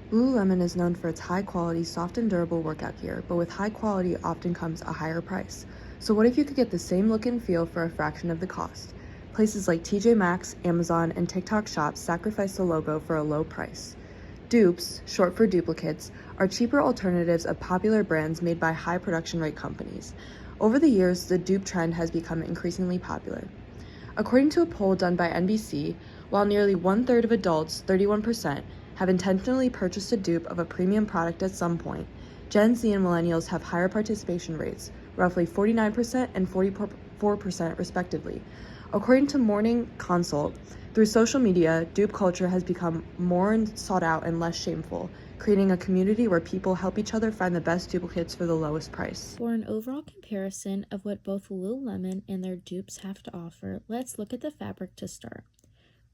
Lululemon is known for its high-quality, soft and durable workout gear, but with high quality often comes a higher price. So what if you could get the same look and feel for a fraction of the cost? Places like TJ Maxx, Amazon, and TikTok shops sacrifice the logo for a low price. Dupes, short for duplicates, are cheaper alternatives of popular brands made by high production rate companies. Over the years, the dupe trend has become increasingly popular. According to a poll done by NBC, while nearly one-third of adults, 31%, have intentionally purchased a dupe of a premium product at some point, Gen Z and millennials have higher participation rates, roughly 49% and 44% respectively. According to Morning Consult, through social media, dupe culture has become more sought out and less shameful, creating a community where people help each other find the best duplicates for the lowest price. For an overall comparison of what both Lululemon and their dupes have to offer, let's look at the fabric to start.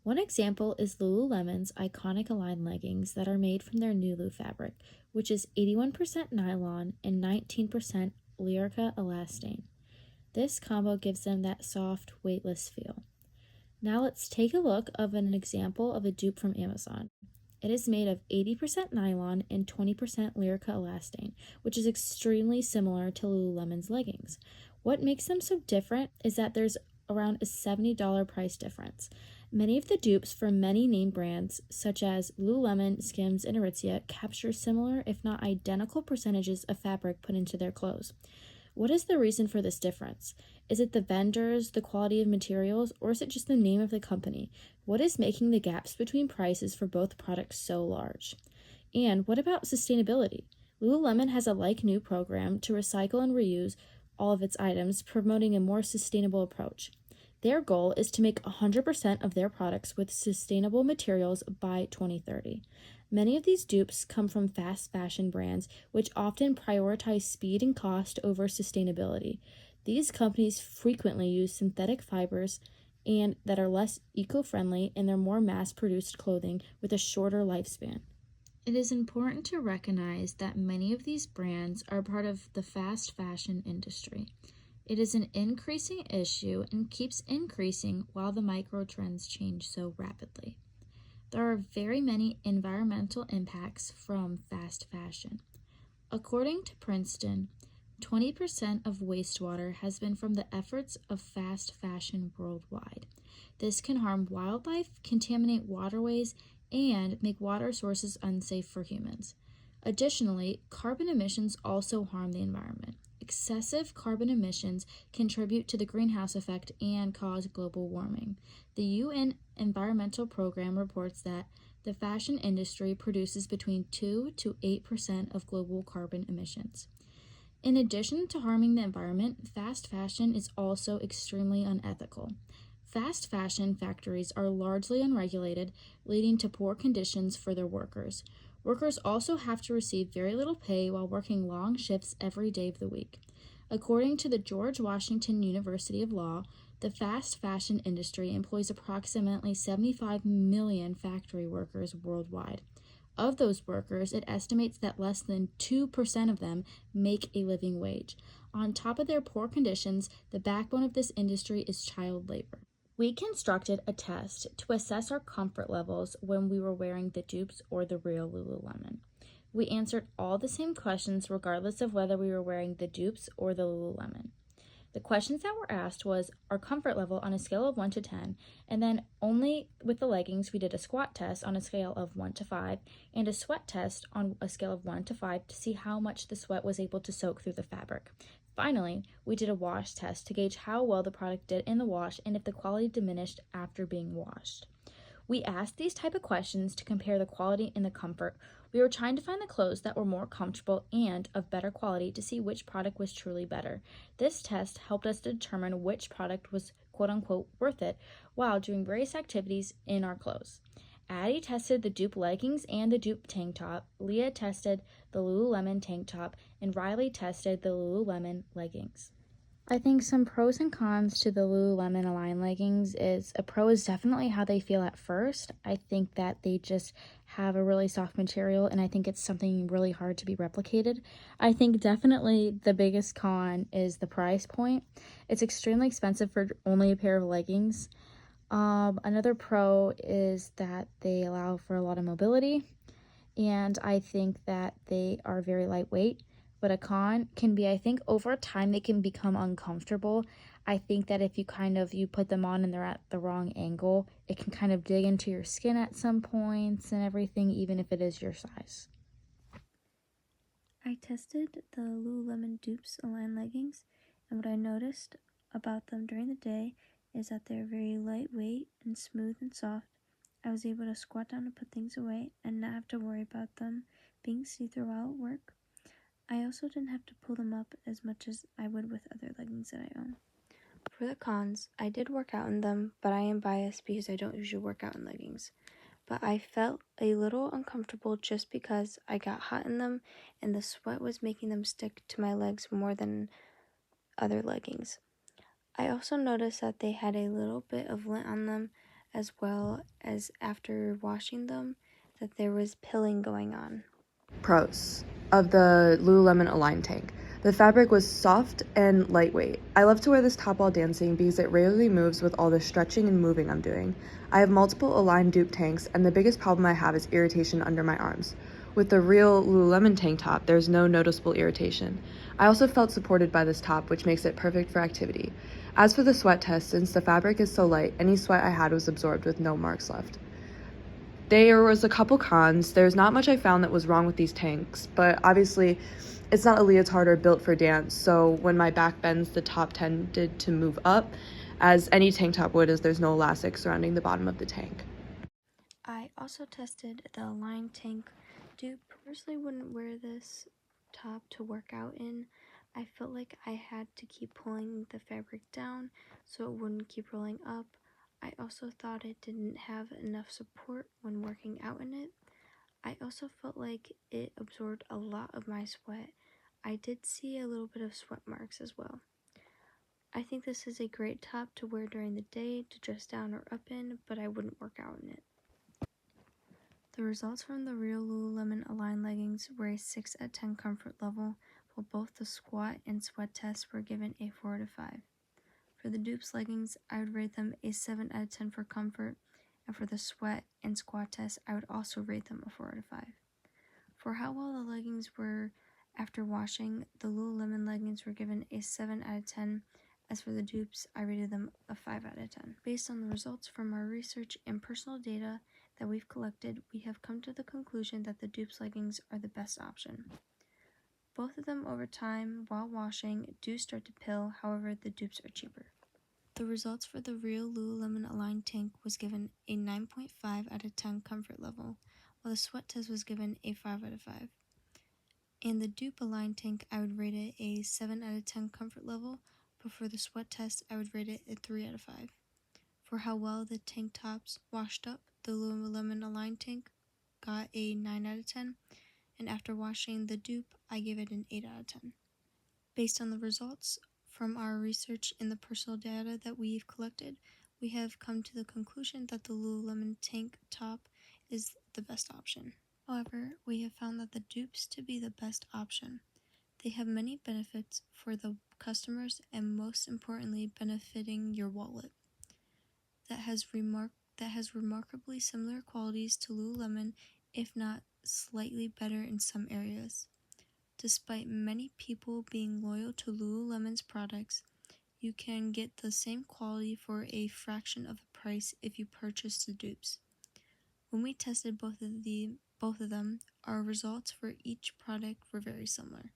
One example is Lululemon's iconic Align leggings that are made from their Nulu fabric, which is 81% nylon and 19% Lyrica elastane. This combo gives them that soft, weightless feel. Now let's take a look of an example of a dupe from Amazon. It is made of 80% nylon and 20% Lyrica elastane, which is extremely similar to Lululemon's leggings. What makes them so different is that there's around a $70 price difference. Many of the dupes for many name brands, such as Lululemon, Skims, and Aritzia, capture similar, if not identical, percentages of fabric put into their clothes. What is the reason for this difference? Is it the vendors, the quality of materials, or is it just the name of the company? What is making the gaps between prices for both products so large? And what about sustainability? Lululemon has a like new program to recycle and reuse all of its items, promoting a more sustainable approach. Their goal is to make 100% of their products with sustainable materials by 2030. Many of these dupes come from fast fashion brands, which often prioritize speed and cost over sustainability. These companies frequently use synthetic fibers and that are less eco-friendly in their more mass-produced clothing with a shorter lifespan. It is important to recognize that many of these brands are part of the fast fashion industry. It is an increasing issue and keeps increasing while the micro trends change so rapidly. There are very many environmental impacts from fast fashion. According to Princeton, 20% of wastewater has been from the efforts of fast fashion worldwide. This can harm wildlife, contaminate waterways, and make water sources unsafe for humans. Additionally, carbon emissions also harm the environment. Excessive carbon emissions contribute to the greenhouse effect and cause global warming. The UN Environmental Program reports that the fashion industry produces between 2 to 8% of global carbon emissions. In addition to harming the environment, fast fashion is also extremely unethical. Fast fashion factories are largely unregulated, leading to poor conditions for their workers. Workers also have to receive very little pay while working long shifts every day of the week. According to the George Washington University of Law, the fast fashion industry employs approximately 75 million factory workers worldwide. Of those workers, it estimates that less than 2% of them make a living wage. On top of their poor conditions, the backbone of this industry is child labor. We constructed a test to assess our comfort levels when we were wearing the dupes or the real Lululemon. We answered all the same questions regardless of whether we were wearing the dupes or the Lululemon. The questions that were asked was our comfort level on a scale of 1 to 10, and then only with the leggings we did a squat test on a scale of 1 to 5 and a sweat test on a scale of 1 to 5 to see how much the sweat was able to soak through the fabric. Finally, we did a wash test to gauge how well the product did in the wash and if the quality diminished after being washed. We asked these type of questions to compare the quality and the comfort. We were trying to find the clothes that were more comfortable and of better quality to see which product was truly better. This test helped us determine which product was quote-unquote worth it while doing various activities in our clothes. Addie tested the dupe leggings and the dupe tank top, Leah tested the Lululemon tank top, and Riley tested the Lululemon leggings. I think some pros and cons to the Lululemon Align leggings is a pro is definitely how they feel at first. I think that they just have a really soft material, and I think it's something really hard to be replicated. I think definitely the biggest con is the price point. It's extremely expensive for only a pair of leggings. Another pro is that they allow for a lot of mobility. and I think that they are very lightweight. But a con can be, I think over time they can become uncomfortable. I think that if you put them on and they're at the wrong angle, it can kind of dig into your skin at some points and everything, even if it is your size. I tested the Lululemon Dupes Align leggings, and what I noticed about them during the day is that they're very lightweight and smooth and soft. I was able to squat down and put things away and not have to worry about them being see-through while at work. I also didn't have to pull them up as much as I would with other leggings that I own. For the cons, I did work out in them, but I am biased because I don't usually work out in leggings. But I felt a little uncomfortable just because I got hot in them and the sweat was making them stick to my legs more than other leggings. I also noticed that they had a little bit of lint on them, as well as after washing them, that there was pilling going on. Pros of the Lululemon Align tank. The fabric was soft and lightweight. I love to wear this top while dancing because it rarely moves with all the stretching and moving I'm doing. I have multiple Align dupe tanks, and the biggest problem I have is irritation under my arms. With the real Lululemon tank top, there's no noticeable irritation. I also felt supported by this top, which makes it perfect for activity. As for the sweat test, since the fabric is so light, any sweat I had was absorbed with no marks left. There was a couple cons. There's not much I found that was wrong with these tanks, but obviously it's not a leotard or built for dance, so when my back bends, the top tended to move up, as any tank top would, as there's no elastic surrounding the bottom of the tank. I also tested the Align tank dupe. Personally wouldn't wear this top to work out in. I felt like I had to keep pulling the fabric down so it wouldn't keep rolling up. I also thought it didn't have enough support when working out in it. I also felt like it absorbed a lot of my sweat. I did see a little bit of sweat marks as well. I think this is a great top to wear during the day, to dress down or up in, but I wouldn't work out in it. The results from the real Lululemon Align leggings were a 6 out of 10 comfort level, while both the squat and sweat tests were given a 4 out of 5. For the dupes leggings, I would rate them a 7 out of 10 for comfort, and for the sweat and squat test, I would also rate them a 4 out of 5. For how well the leggings were after washing, the Lululemon leggings were given a 7 out of 10. As for the dupes, I rated them a 5 out of 10. Based on the results from our research and personal data that we've collected, we have come to the conclusion that the dupes leggings are the best option. Both of them over time, while washing, do start to pill, however, the dupes are cheaper. The results for the real Lululemon Align tank was given a 9.5 out of 10 comfort level, while the sweat test was given a 5 out of 5. And the dupe Align tank, I would rate it a 7 out of 10 comfort level, but for the sweat test, I would rate it a 3 out of 5. For how well the tank tops washed up, the Lululemon Align tank got a 9 out of 10, and after washing the dupe, I gave it an 8 out of 10. Based on the results from our research and the personal data that we've collected, we have come to the conclusion that the Lululemon tank top is the best option. However, we have found that the dupes to be the best option. They have many benefits for the customers and most importantly benefiting your wallet. That has remarkably similar qualities to Lululemon, if not slightly better in some areas. Despite many people being loyal to Lululemon's products, you can get the same quality for a fraction of the price if you purchase the dupes. When we tested both of them, our results for each product were very similar.